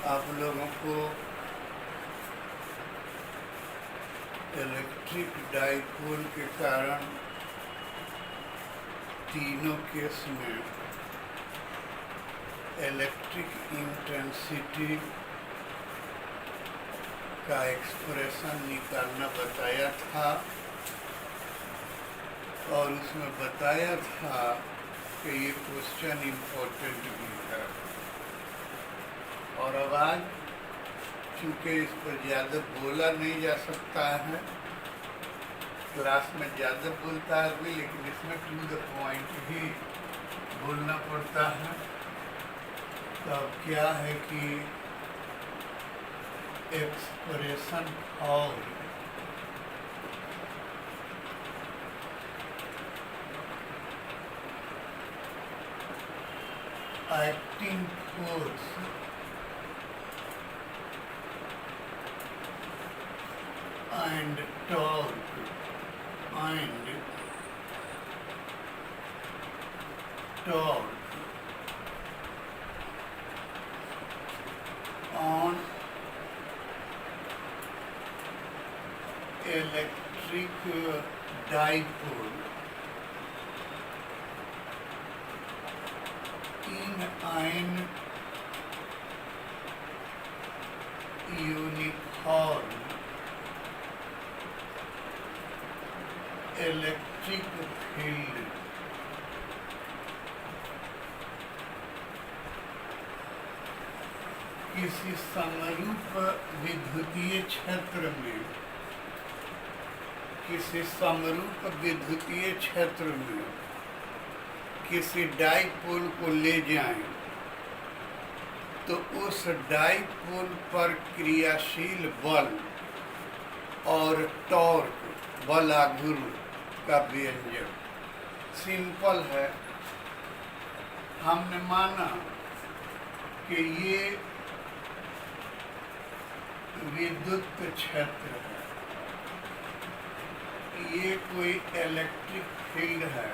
आप लोगों को इलेक्ट्रिक डाइपोल के कारण तीनों केस में इलेक्ट्रिक इंटेंसिटी का एक्सप्रेशन निकालना बताया था और उसमें बताया था कि ये क्वेश्चन इम्पोर्टेंट भी है। और अब आज चूँकि इस पर ज़्यादा बोला नहीं जा सकता है, क्लास में ज़्यादा बोलता है भी, लेकिन इसमें टू द पॉइंट ही बोलना पड़ता है। तो अब क्या है कि एक्सप्रेशन और acting force and torque on electric dipole in an uniform electric field किसी समरूप विद्युतीय क्षेत्र में किसी डाइपोल को ले जाएं तो उस डाइपोल पर क्रियाशील बल और टॉर्क बल आघूर्ण का व्यंजक सिंपल है। हमने माना कि ये विद्युत क्षेत्र है, ये कोई इलेक्ट्रिक फील्ड है,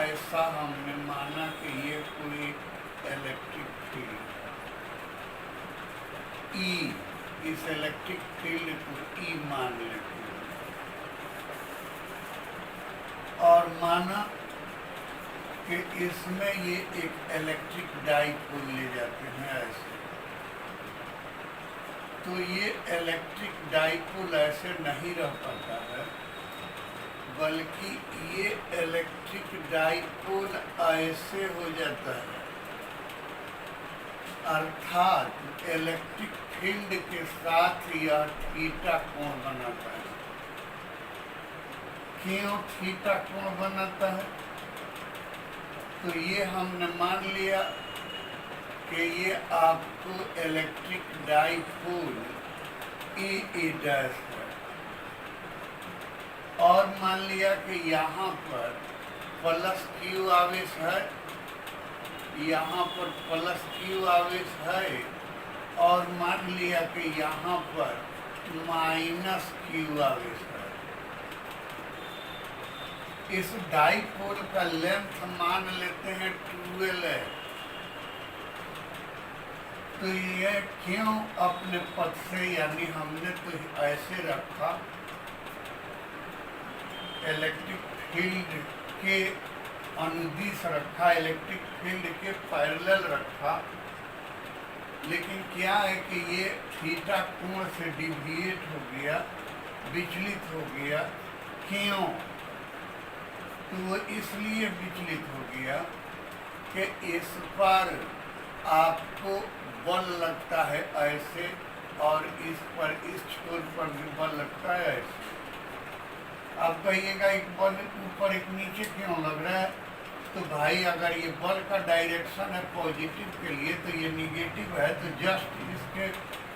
ऐसा हमने माना कि ये कोई इलेक्ट्रिक फील्ड है। ई, इस इलेक्ट्रिक फील्ड को ई मान लेते हैं और माना कि इसमें ये एक इलेक्ट्रिक डाइपोल ले जाते हैं ऐसे। तो ये इलेक्ट्रिक डाइपोल ऐसे नहीं रह पाता है, बल्कि ये इलेक्ट्रिक डाइपोल ऐसे हो जाता है, अर्थात इलेक्ट्रिक फील्ड के साथ यह थीटा कोण बनाता है। क्यों थीटा कोण बनाता है? तो ये हमने मान लिया कि ये आपको इलेक्ट्रिक डाइपोल ई डैश है, और मान लिया कि यहाँ पर प्लस क्यू आवेश है, यहाँ पर प्लस क्यू आवेश है, और मान लिया कि यहाँ पर माइनस क्यू आवेश है। इस डाइपोल का लेंथ मान लेते हैं 12 है। तो ये क्यों अपने पद से, यानी हमने तो ऐसे रखा, इलेक्ट्रिक फील्ड के अनुदिश रखा, इलेक्ट्रिक फील्ड के पैरेलल रखा, लेकिन क्या है कि ये थीटा कोण से डिविएट हो गया, विचलित हो गया। क्यों? तो वो इसलिए विचलित हो गया कि इस पर आपको बल लगता है ऐसे, और इस पर, इस छोर पर भी बल लगता है ऐसे। आप कहिएगा एक बल ऊपर एक नीचे क्यों लग रहा है? तो भाई अगर ये बल का डायरेक्शन है पॉजिटिव के लिए, तो ये निगेटिव है, तो जस्ट इसके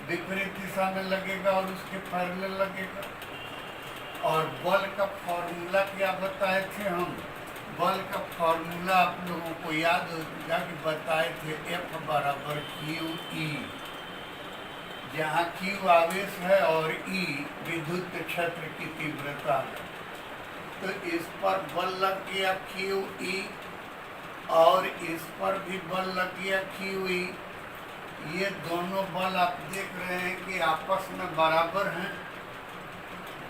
विपरीत दिशा में लगेगा और उसके पैरेलल लगेगा। और बल का फॉर्मूला क्या बताए थे हम? बल का फॉर्मूला आप लोगों को याद होगा कि बताए थे F बराबर क्यू ई, जहाँ क्यू आवेश है और ई विद्युत क्षेत्र की तीव्रता है। तो इस पर बल लग गया क्यू ई, और इस पर भी बल लग गया क्यू ई, ये दोनों बल आप देख रहे हैं कि आपस में बराबर हैं,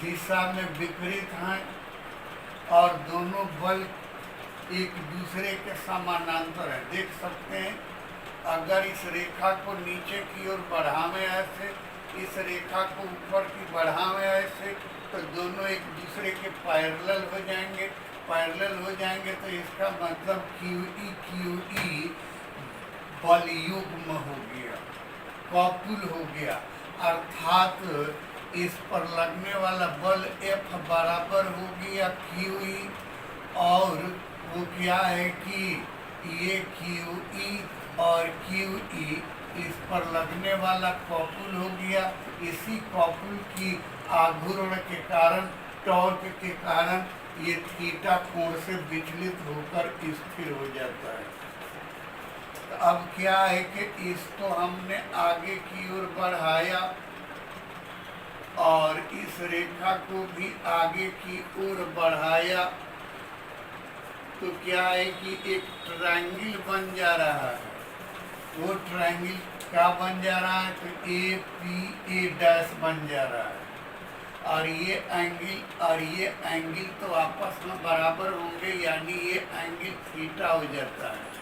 दिशा में विपरीत हैं और दोनों बल एक दूसरे के समानांतर है। देख सकते हैं, अगर इस रेखा को नीचे की ओर बढ़ावें ऐसे, इस रेखा को ऊपर की बढ़ावें ऐसे, तो दोनों एक दूसरे के पैरेलल हो जाएंगे। पैरेलल हो जाएंगे तो इसका मतलब QE बल युग्म हो गया, कॉपुल हो गया, अर्थात इस पर लगने वाला बल F बराबर हो गया QE, और वो क्या है कि ये QE और QE इस पर लगने वाला कॉपुल हो गया। इसी कॉपुल की आघूर्ण के कारण, टॉर्क के कारण ये थीटा कोण से विचलित होकर स्थिर हो जाता है। तो अब क्या है कि इसको हमने आगे की ओर बढ़ाया और इस रेखा को भी आगे की ओर बढ़ाया, तो क्या है कि एक ट्रायंगल बन जा रहा है। वो ट्रायंगल क्या बन जा रहा है? तो APA' बन जा रहा है, और ये एंगल तो आपस में बराबर होंगे, यानी ये एंगल थीटा हो जाता है।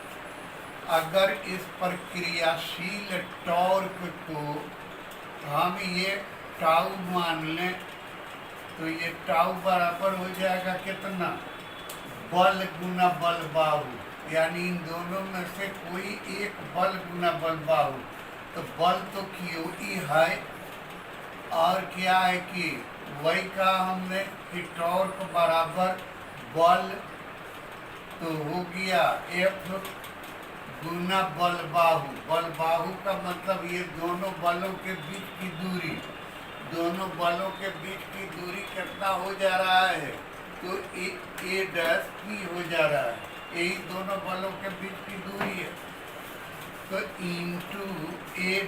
अगर इस पर क्रियाशील टॉर्क को हम ये टाउ मान लें, तो ये टाउ बराबर हो जाएगा कितना? बल गुना बल बाहु, यानी इन दोनों में से कोई एक बल गुना बल बाहु। तो बल तो QE है, और क्या है कि वही कहा हमने कि टॉर्क बराबर बल तो हो गया F गुना बल बाहु। बल बाहु का मतलब ये दोनों बलों के बीच की दूरी, दोनों बलों के बीच की दूरी कितना हो जा रहा है? तो A' हो जा रहा है, यही दोनों बलों के बीच की दूरी है। तो इंटू A'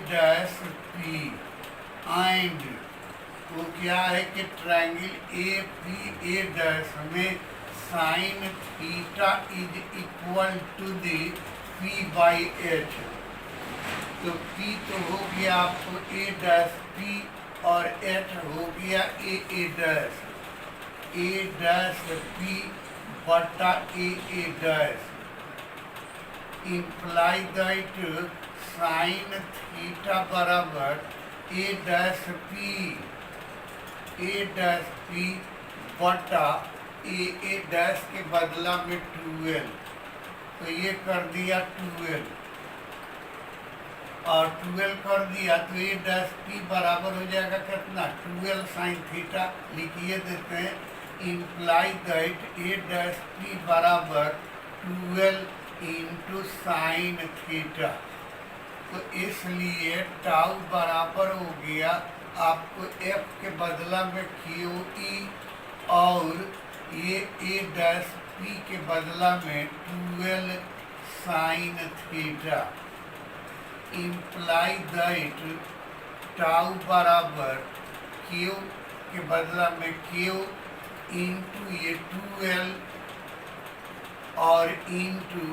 एंड वो क्या है कि ट्रायंगल APA' में sine theta is equal to the P/H। तो P तो हो गया आपको A' और H हो गया AA', A' बटा AA', imply that sine theta बराबर A' बटा AA' के बदला में 12, तो ये कर दिया 12 और 12 कर दिया, तो A' बराबर हो जाएगा कितना? 12 साइन थीटा। लिखिए देते हैं, इम्प्लाई दैट A' बराबर 12 इंटू साइन थीटा। तो इसलिए टाउ बराबर हो गया आपको F के बदला में QE और ये A' के बदला में 12 sine theta. Imply that tau बराबर Q के बदला में Q इंटू ये 12 और इंटू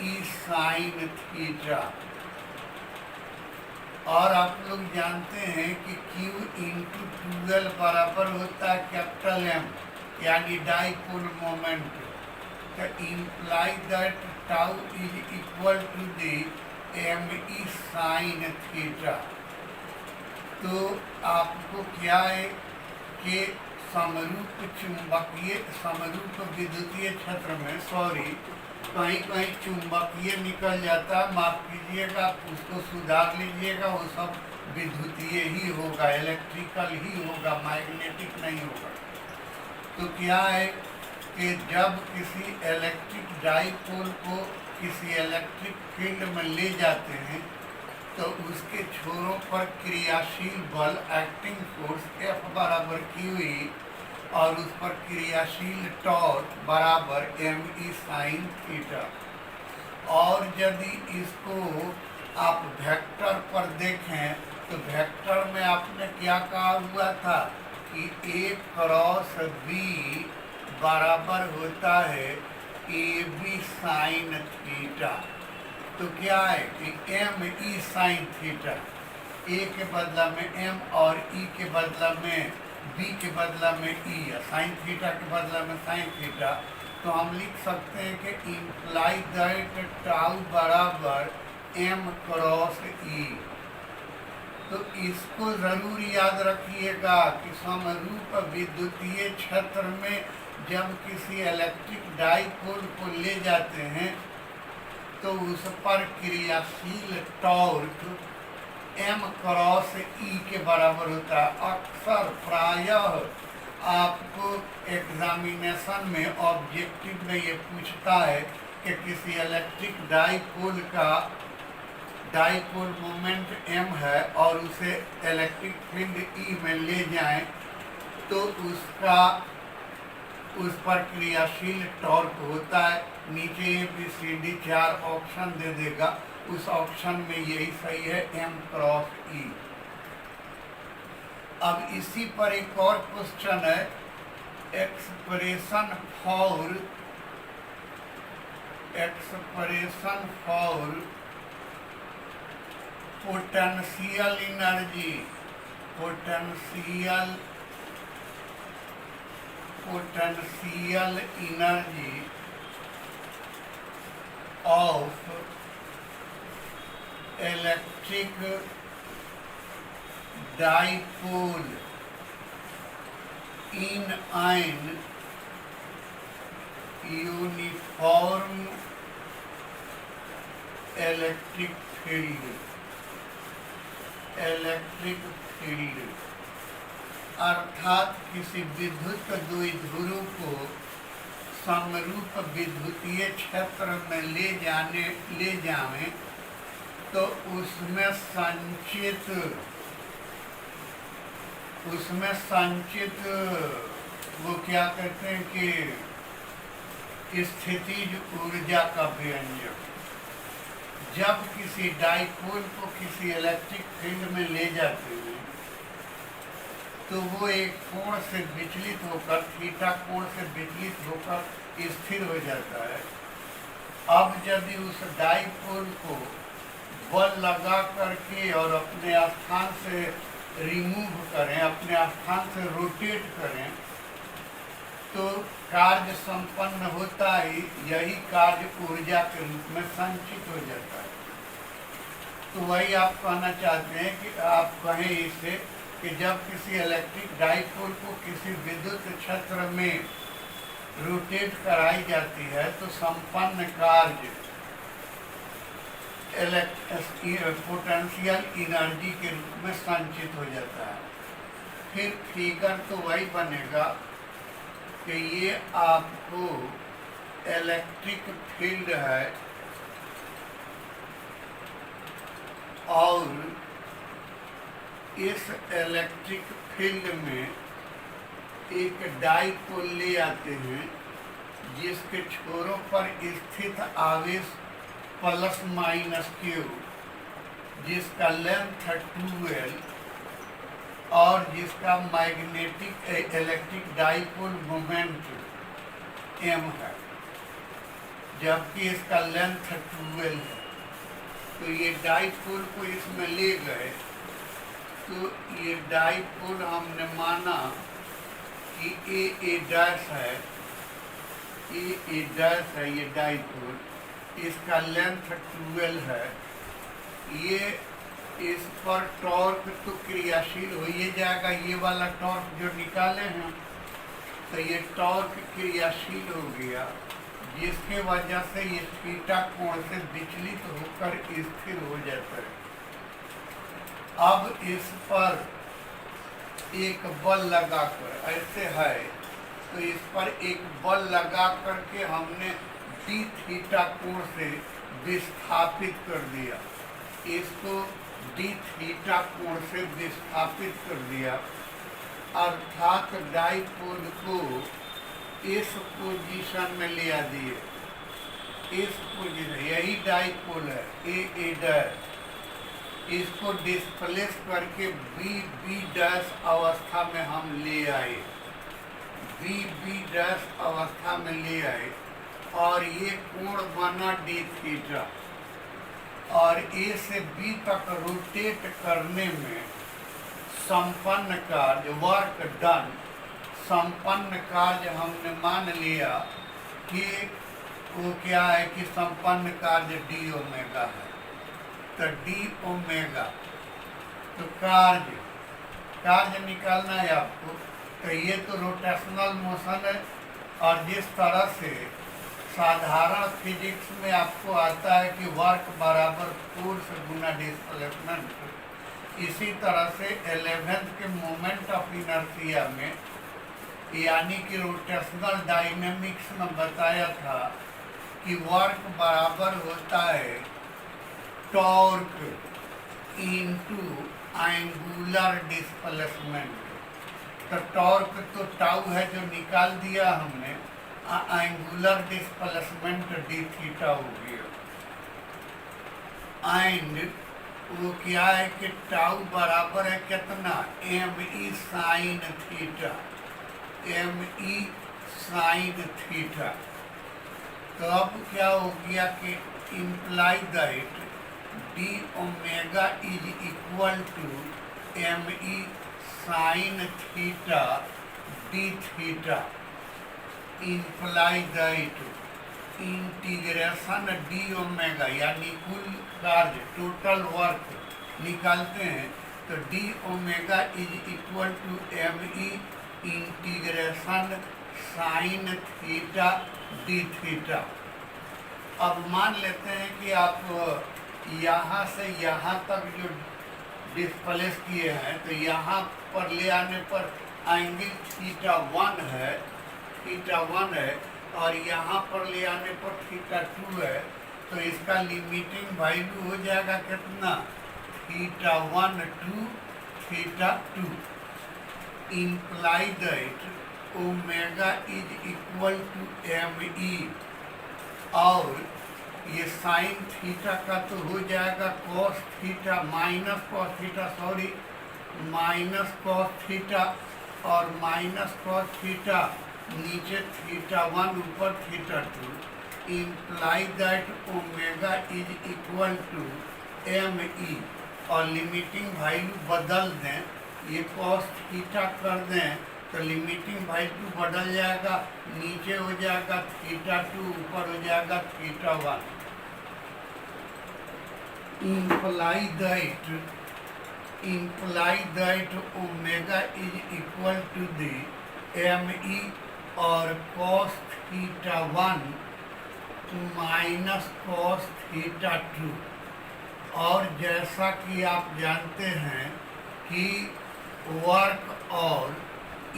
E साइन थीटा। और आप लोग जानते हैं कि Q इंटू 12 बराबर होता है कैपिटल M, यानी डाइपोल मोमेंट। तो imply that tau is equal to the ME sine theta. तो आपको क्या है कि समरूप विद्युतीय क्षेत्र में कहीं कहीं चुंबकीय निकल जाता है, माफ कीजिएगा, उसको सुधार लीजिएगा, वो सब विद्युतीय ही होगा, इलेक्ट्रिकल ही होगा, मैग्नेटिक नहीं होगा। तो क्या है कि जब किसी इलेक्ट्रिक डाइपोल को किसी इलेक्ट्रिक फील्ड में ले जाते हैं, तो उसके छोरों पर क्रियाशील बल, एक्टिंग फोर्स F बराबर QE और उस पर क्रियाशील टॉर्क बराबर ME साइन थीटा। और यदि इसको आप वेक्टर पर देखें, तो वेक्टर में आपने क्या कहा हुआ था कि A क्रॉस B बराबर होता है AB साइन थीटा। तो क्या है कि एम ई साइन थीटा, ए के बदला में एम और ई के बदला में बी के बदला में ई, या साइन थीटा के बदला में साइन थीटा, तो हम लिख सकते हैं कि इम्प्लाई दैट टाउ बराबर एम क्रॉस ई। तो इसको ज़रूर याद रखिएगा कि समरूप विद्युतीय क्षेत्र में जब किसी इलेक्ट्रिक डाइपोल को ले जाते हैं तो उस पर क्रियाशील टॉर्क एम क्रॉस ई के बराबर होता है। अक्सर प्रायः आपको एग्जामिनेशन में ऑब्जेक्टिव में ये पूछता है कि किसी इलेक्ट्रिक डाइपोल का डाइपोल मोमेंट एम है और उसे इलेक्ट्रिक फील्ड ई में ले जाएं तो उस पर क्रियाशील टॉर्क होता है। नीचे ABCD 4 ऑप्शन दे देगा, उस ऑप्शन में यही सही है, एम क्रॉस ई। अब इसी पर एक और क्वेश्चन है, expression for potential energy of electric dipole in an uniform electric field अर्थात किसी विद्युत द्विध्रुव को समरूप विद्युतीय क्षेत्र में ले जाएं तो उसमें संचित वो क्या कहते हैं कि स्थितिज ऊर्जा का व्यंजक। जब किसी डाइपोल को किसी इलेक्ट्रिक फील्ड में ले जाते हैं तो वो एक कोण से विचलित होकर, थीटा कोण से विचलित होकर स्थिर हो जाता है। अब यदि उस डाइपोल को बल लगा करके और अपने स्थान से रिमूव करें, अपने स्थान से रोटेट करें, तो कार्य संपन्न होता ही यही कार्य ऊर्जा के रूप में संचित हो जाता है। तो वही आप कहना चाहते हैं कि आप कहें इसे कि जब किसी इलेक्ट्रिक डाइपोल को किसी विद्युत क्षेत्र में रोटेट कराई जाती है तो संपन्न कार्य पोटेंशियल एनर्जी के रूप में संचित हो जाता है। फिर फिगर तो वही बनेगा कि ये आपको इलेक्ट्रिक फील्ड है और इस इलेक्ट्रिक फील्ड में एक डाइपोल ले आते हैं जिसके छोरों पर स्थित आवेश प्लस माइनस क्यू, जिसका लेंथ 12 और जिसका magnetic electric dipole moment m है, जबकि इसका लेंथ 12 है। तो ये डाइपोल को इसमें ले गए तो ये डाइपोल हमने माना कि ए डैश है, ए डैश है ये डाइपोल, इसका लेंथ 12 है। ये इस पर टॉर्क तो क्रियाशील हो ही जाएगा, ये वाला टॉर्क जो निकाले हैं तो ये टॉर्क क्रियाशील हो गया, जिसके वजह से ये थीटा कोण से विचलित होकर स्थिर हो जाता है। अब इस पर एक बल लगाकर, ऐसे है तो इस पर एक बल लगा करके हमने डी थीटा कोण से विस्थापित कर दिया, इसको डी थीटा कोण से विस्थापित कर दिया, अर्थात डाइपोल को इस पोजीशन में ले आ दिए। इस पोजीशन, यही डाइपोल है ए डैश, इसको डिस्प्लेस करके बी डैश अवस्था में हम ले आए, बी डैश अवस्था में ले आए और ये कोण बना डी थीटा। और ए से बी तक रोटेट करने में संपन्न कार्य वर्क डन, संपन्न कार्य हमने मान लिया कि वो क्या है कि संपन्न कार्य डी ओमेगा है। तो डी ओमेगा, तो कार्य निकालना है आपको। तो ये तो रोटेशनल मोशन है, और जिस तरह से साधारण फिजिक्स में आपको आता है कि वर्क बराबर फोर्स गुना डिस्प्लेसमेंट, इसी तरह से 11th के मोमेंट ऑफ इनर्शिया में यानी कि रोटेशनल डायनेमिक्स में बताया था कि वर्क बराबर होता है टॉर्क इनटू एंगुलर डिस्प्लेसमेंट। तो टॉर्क तो टाउ है जो निकाल दिया हमने, एंगुलर डिस्प्लेसमेंट डी थीटा हो गया। एंड वो क्या है कि टाउ बराबर है कितना, M E sine theta, M E sine theta. तो अब क्या हो गया कि imply that d omega is equal to M E sine theta d theta, imply that integration d omega यानी कुल कार्य टोटल वर्क निकालते हैं तो d omega is equal to M E integration sine theta d theta. अब मान लेते हैं कि आप यहाँ से यहाँ तक जो डिस्प्लेस किए हैं तो यहाँ पर ले आने पर एंगल थीटा 1 है, थीटा 1 है, और यहाँ पर ले आने पर थीटा 2 है। तो इसका लिमिटिंग वैल्यू हो जाएगा कितना, theta 1 to theta 2, imply that omega is equal to M E, और ये साइन थीटा का तो हो जाएगा cos theta minus cos theta, sorry minus cos theta और माइनस कॉस थीटा, नीचे थीटा 1 ऊपर theta 2, imply that omega is equal to M E, और लिमिटिंग वैल्यू बदल दें, ये कॉस थीटा कर दें तो लिमिटिंग वैल्यू बदल जाएगा, नीचे हो जाएगा थीटा 2, ऊपर हो जाएगा theta 1। Imply that omega is equal to the M E और cos theta 1 minus cos theta 2। और जैसा कि आप जानते हैं कि वर्क और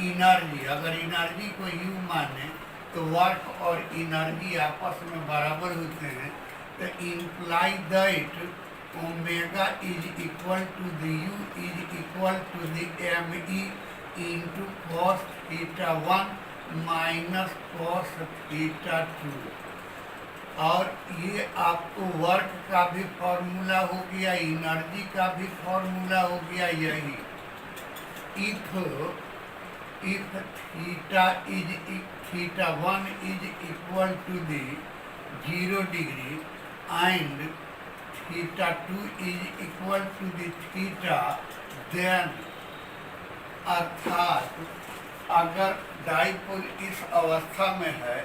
इनर्जी, अगर इनर्जी को यू माने तो वर्क और इनर्जी आपस में बराबर होते हैं। तो imply that omega is equal to the U is equal to the M E into cos theta 1 minus cos theta 2। और ये आपको वर्क का भी फॉर्मूला हो गया, एनर्जी का भी फॉर्मूला हो गया यही। If theta 1 is equal to the 0 degree and theta 2 is equal to the theta, then अर्थात अगर डाइपोल इस अवस्था में है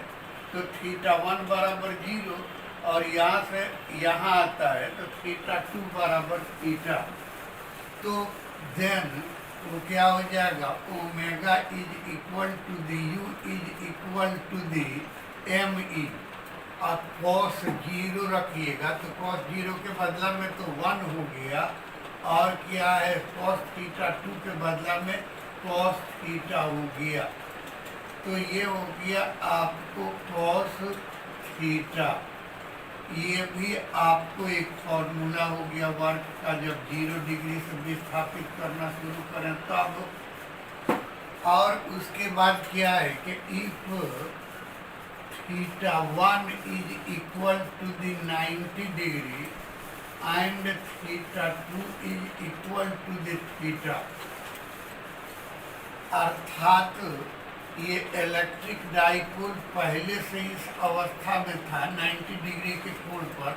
तो थीटा 1 बराबर 0 और यहाँ से यहाँ आता है तो थीटा 2 बराबर थीटा। तो देन वो क्या हो जाएगा, omega is equal to the U is equal to the M E, और कॉस 0 रखिएगा तो कॉस 0 के बदला में तो 1 हो गया, और क्या है कॉस थीटा 2 के बदला में कॉस थीटा हो गया। तो ये हो गया आपको कॉस थीटा। ये भी आपको एक फॉर्मूला हो गया वर्क का, जब 0 डिग्री से विस्थापित करना शुरू करें तब। और उसके बाद क्या है कि if theta 1 is equal to the 90 degree and theta 2 is equal to the theta, अर्थात ये इलेक्ट्रिक डाइपोल पहले से इस अवस्था में था 90 डिग्री के कोण पर,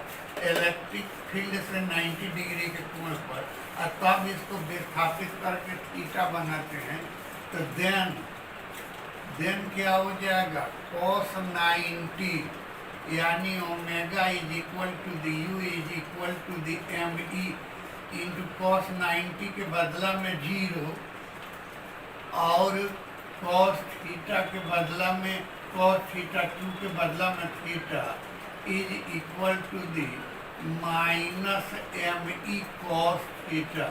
इलेक्ट्रिक फील्ड से 90 डिग्री के कोण पर, और तब इसको विस्थापित करके थीटा बनाते हैं। तो देन क्या हो जाएगा, cos 90 यानी omega is equal to the U is equal to the M E into cos 90 के बदला में 0 और cos थीटा के बदला में cos थीटा 2 के बदला में theta is equal to the minus M E cos theta.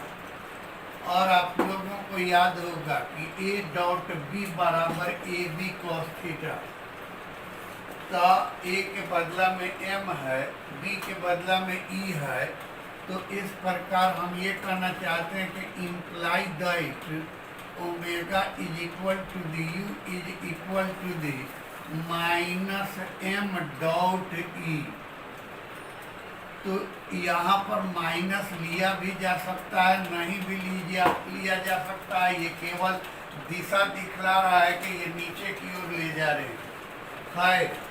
और आप लोगों को याद होगा कि ए डॉट बी बराबर ए बी कॉस थीटा। तो ए के बदला में m है, b के बदला में e है। तो इस प्रकार हम ये कहना चाहते हैं कि imply that omega is equal to the U is equal to the minus m dot e। तो यहाँ पर माइनस लिया भी जा सकता है, नहीं भी लिया जा सकता है। ये केवल दिशा दिखला रहा है कि ये नीचे की ओर ले जा रहे हैं।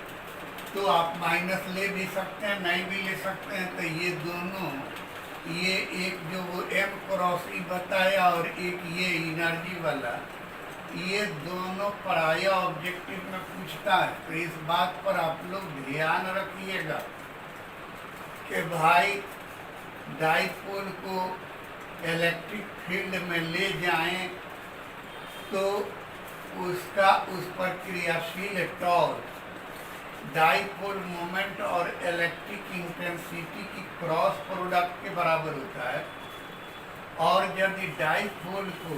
तो आप माइनस ले भी सकते हैं, नहीं भी ले सकते हैं। तो ये दोनों, ये एक जो वो एम क्रॉस ई बताया और एक ये एनर्जी वाला, ये दोनों पराया ऑब्जेक्टिव में पूछता है। तो इस बात पर आप लोग ध्यान रखिएगा कि भाई डाइपोल को इलेक्ट्रिक फील्ड में ले जाएं तो उसका उस पर क्रियाशील टॉर्क डाइपोल मोमेंट और इलेक्ट्रिक इंटेंसिटी की क्रॉस प्रोडक्ट के बराबर होता है। और यदि डाइपोल को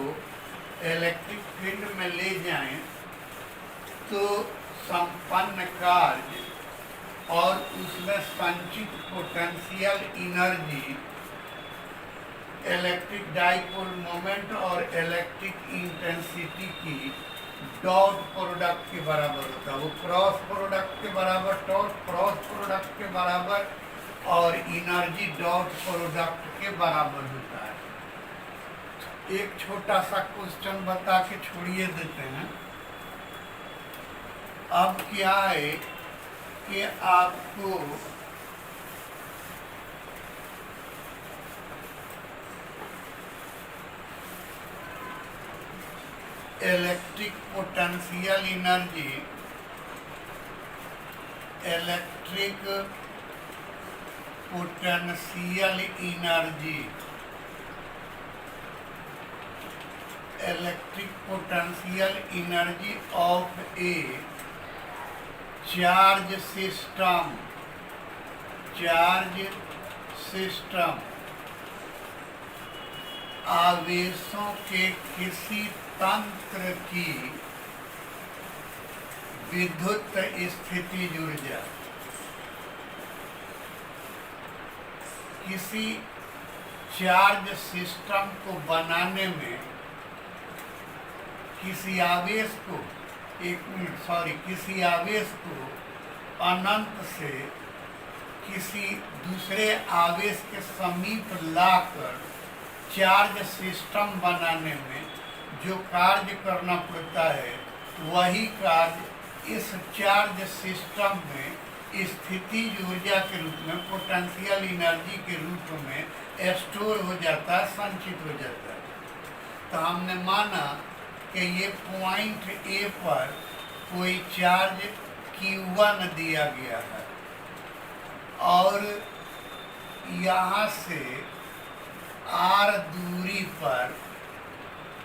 इलेक्ट्रिक फील्ड में ले जाएं तो संपन्न कार्य और उसमें संचित potential energy electric dipole moment और इलेक्ट्रिक इंटेंसिटी की डॉट प्रोडक्ट के बराबर होता है। वो क्रॉस प्रोडक्ट के बराबर, डॉट क्रॉस प्रोडक्ट के बराबर और एनर्जी डॉट प्रोडक्ट के बराबर होता है। एक छोटा सा क्वेश्चन बता के छोड़िए देते हैं। अब क्या है कि आपको electric potential energy, electric potential energy, electric potential energy of A charge system, charge system आवेशों के किसी तंत्र की विद्युत स्थितिज ऊर्जा, किसी चार्ज सिस्टम को बनाने में किसी आवेश को, किसी आवेश को अनंत से किसी दूसरे आवेश के समीप लाकर चार्ज सिस्टम बनाने में जो कार्य करना पड़ता है, वही कार्य इस चार्ज सिस्टम में स्थितिज ऊर्जा के रूप में, पोटेंशियल एनर्जी के रूप में स्टोर हो जाता है, संचित हो जाता है। तो हमने माना कि ये पॉइंट ए पर कोई चार्ज Q1 दिया गया है और यहाँ से R दूरी पर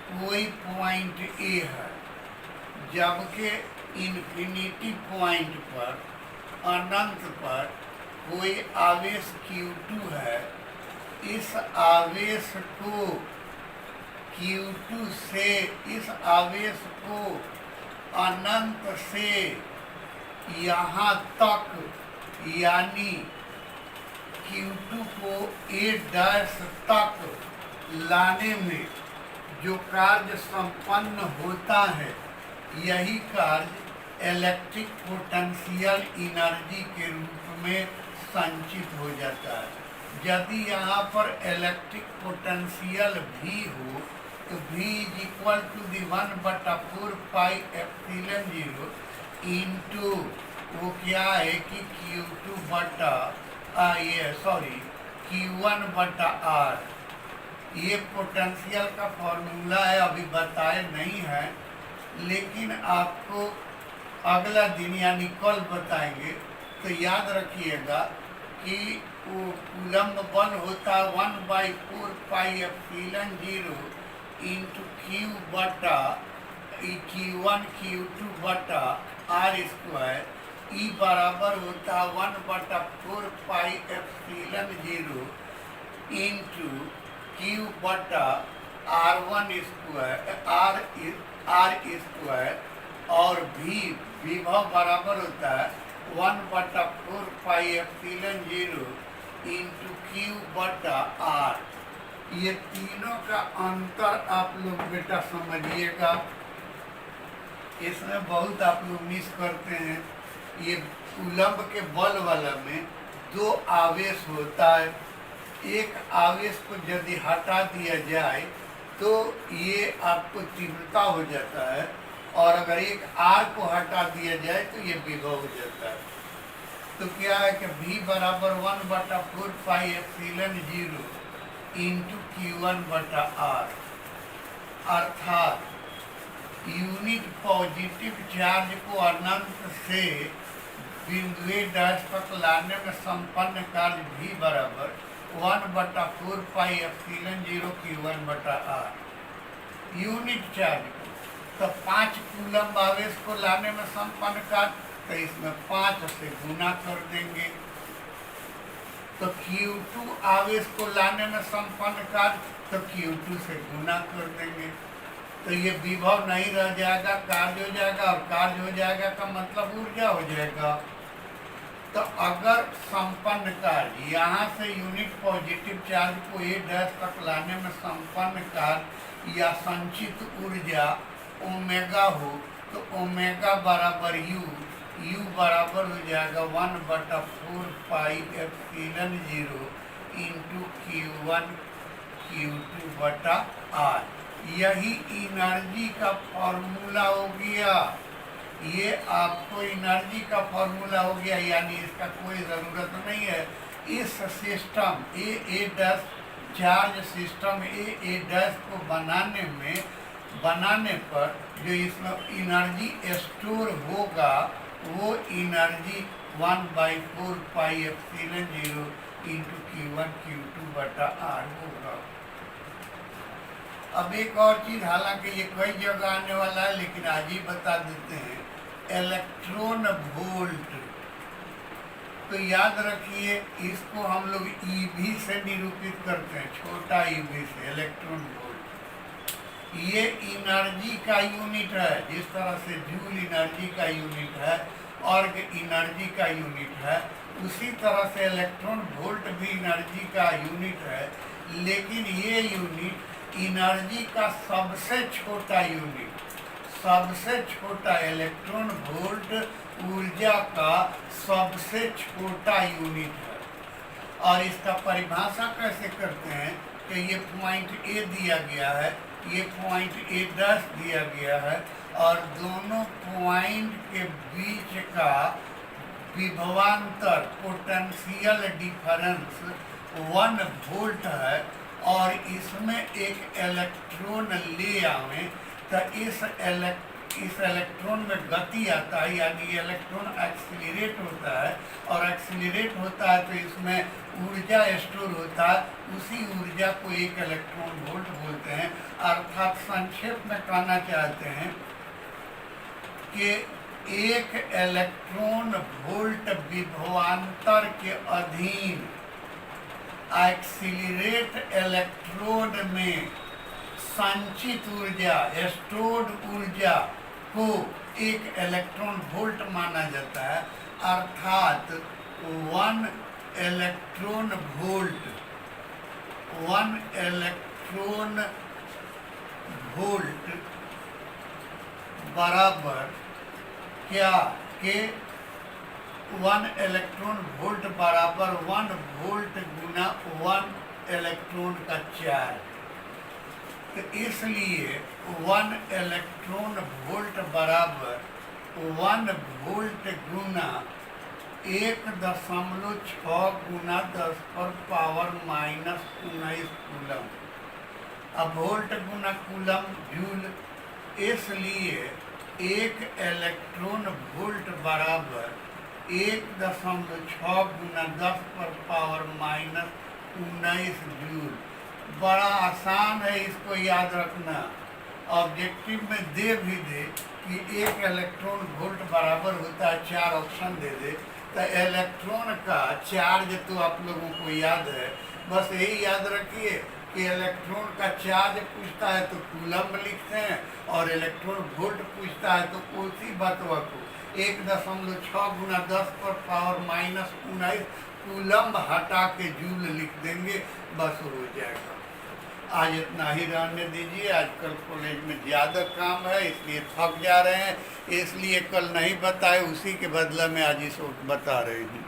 कोई पॉइंट ए है, जबकि इन्फिनिटी पॉइंट पर, अनंत पर कोई आवेश Q2 है। इस आवेश को Q2 से, इस आवेश को अनंत से यहाँ तक यानी Q2 को A डैश तक लाने में जो कार्य संपन्न होता है, यही कार्य इलेक्ट्रिक पोटेंशियल एनर्जी के रूप में संचित हो जाता है। यदि यहाँ पर इलेक्ट्रिक पोटेंशियल भी हो तो V is equal to the 1/4 pi epsilon 0 into वो क्या है कि Q2 बटा Q1/R। ये पोटेंशियल का फॉर्मूला है, अभी बताए नहीं है, लेकिन आपको अगला दिन यानी कल बताएंगे। तो याद रखिएगा कि वो कूलम्ब बल होता है 1/4 पाई एप्सिलॉन 0 इंटू Q बटा Q1 Q2 बटा R²। ई बराबर होता है 1/4 पाई एप्सिलॉन 0 इंटू Q बटा R² और विभव बराबर होता है 1/4 पाई एप्सिलॉन 0 इंटू Q बटा R। ये तीनों का अंतर आप लोग बेटा समझिएगा, इसमें बहुत आप लोग मिस करते हैं। ये कूलम्ब के बल वाला में दो आवेश होता है, एक आवेश को यदि हटा दिया जाए तो ये आपको तीव्रता हो जाता है, और अगर एक आर को हटा दिया जाए तो ये विभव हो जाता है। तो क्या है कि V बराबर 1/4 पाई एप्सिलॉन 0 इंटू Q1/R, अर्थात यूनिट पॉजिटिव चार्ज को अनंत से बिंदु डैश तक लाने में संपन्न कार्य V बराबर 1/4 pi epsilon 0 Q1/R। Unit charge को तो 5 कूलम्ब आवेश को लाने में संपन्न कार्य, तो इसमें 5 से गुना कर देंगे। तो Q2 आवेश को लाने में संपन्न कार्य, तो Q2 से गुना कर देंगे। तो ये विभव नहीं रह जाएगा, कार्य हो जाएगा, और कार्य हो जाएगा का मतलब ऊर्जा हो जाएगा। तो अगर संपन्न कार्य यहाँ से यूनिट पॉजिटिव चार्ज को A डैश तक लाने में संपन्न कार्य या संचित ऊर्जा ओमेगा हो, तो ओमेगा बराबर U बराबर हो जाएगा 1/4 pi epsilon 0 into Q1 Q2/R। यही एनर्जी का फॉर्मूला हो गया। ये आपको एनर्जी का फॉर्मूला हो गया, यानी इसका कोई ज़रूरत नहीं है। इस सिस्टम ए डैश चार्ज सिस्टम ए डैश को बनाने पर जो इसमें एनर्जी स्टोर होगा वो energy 1/4 pi epsilon 0 into Q1 Q2/R होगा। अब एक और चीज़, हालांकि ये कई जगह आने वाला है, लेकिन आज ही बता देते हैं, इलेक्ट्रॉन वोल्ट। तो याद रखिए, इसको हम लोग EV से निरूपित करते हैं, छोटा EV से, इलेक्ट्रॉन वोल्ट। ये एनर्जी का यूनिट है, जिस तरह से जूल एनर्जी का यूनिट है, अर्ग एनर्जी का यूनिट है, उसी तरह से इलेक्ट्रॉन वोल्ट भी एनर्जी का यूनिट है। लेकिन ये यूनिट एनर्जी का सबसे छोटा यूनिट, सबसे छोटा इलेक्ट्रॉन वोल्ट ऊर्जा का सबसे छोटा यूनिट है। और इसका परिभाषा कैसे करते हैं कि ये पॉइंट A दिया गया है, ये पॉइंट A डैश दिया गया है, और दोनों पॉइंट के बीच का विभवांतर पोटेंशियल डिफरेंस 1 वोल्ट है। और इसमें एक इलेक्ट्रॉन ले आवें तो इस इलेक्ट्रॉन में गति आता है, यानी इलेक्ट्रॉन एक्सीलरेट होता है, और एक्सीलरेट होता है तो इसमें ऊर्जा स्टोर होता है। उसी ऊर्जा को एक इलेक्ट्रॉन वोल्ट बोलते हैं। अर्थात संक्षेप में कहना चाहते हैं कि एक इलेक्ट्रॉन वोल्ट विभवांतर के अधीन एक्सीलरेट इलेक्ट्रोड में संचित ऊर्जा, स्टोर्ड ऊर्जा को एक इलेक्ट्रॉन वोल्ट माना जाता है। अर्थात 1 इलेक्ट्रॉन वोल्ट बराबर क्या के 1 इलेक्ट्रॉन वोल्ट बराबर 1 वोल्ट गुना 1 इलेक्ट्रॉन का चार्ज। तो इसलिए 1 इलेक्ट्रॉन वोल्ट बराबर 1 वोल्ट गुना 1.6 गुना 10 पर पावर -19 कूलम। अब वोल्ट गुना कूलम जूल, इसलिए 1 इलेक्ट्रॉन वोल्ट बराबर 1.6 गुना 10 पर पावर -19 जूल। बड़ा आसान है इसको याद रखना। ऑब्जेक्टिव में दे भी दे कि 1 इलेक्ट्रॉन वोल्ट बराबर होता है 4 ऑप्शन दे दे, तो इलेक्ट्रॉन का चार्ज तो आप लोगों को याद है। बस यही याद रखिए कि इलेक्ट्रॉन का चार्ज पूछता है तो कूलम लिखते हैं, और इलेक्ट्रॉन वोल्ट पूछता है तो उसी बतवा को 1.6 गुना 10 पर पावर -19 कूलम हटा के जूल लिख देंगे, बस हो जाएगा। आज इतना ही रहने दीजिए। आजकल कॉलेज में ज़्यादा काम है इसलिए थक जा रहे हैं, इसलिए कल नहीं बताए, उसी के बदला में आज इस वक्त बता रही हूँ।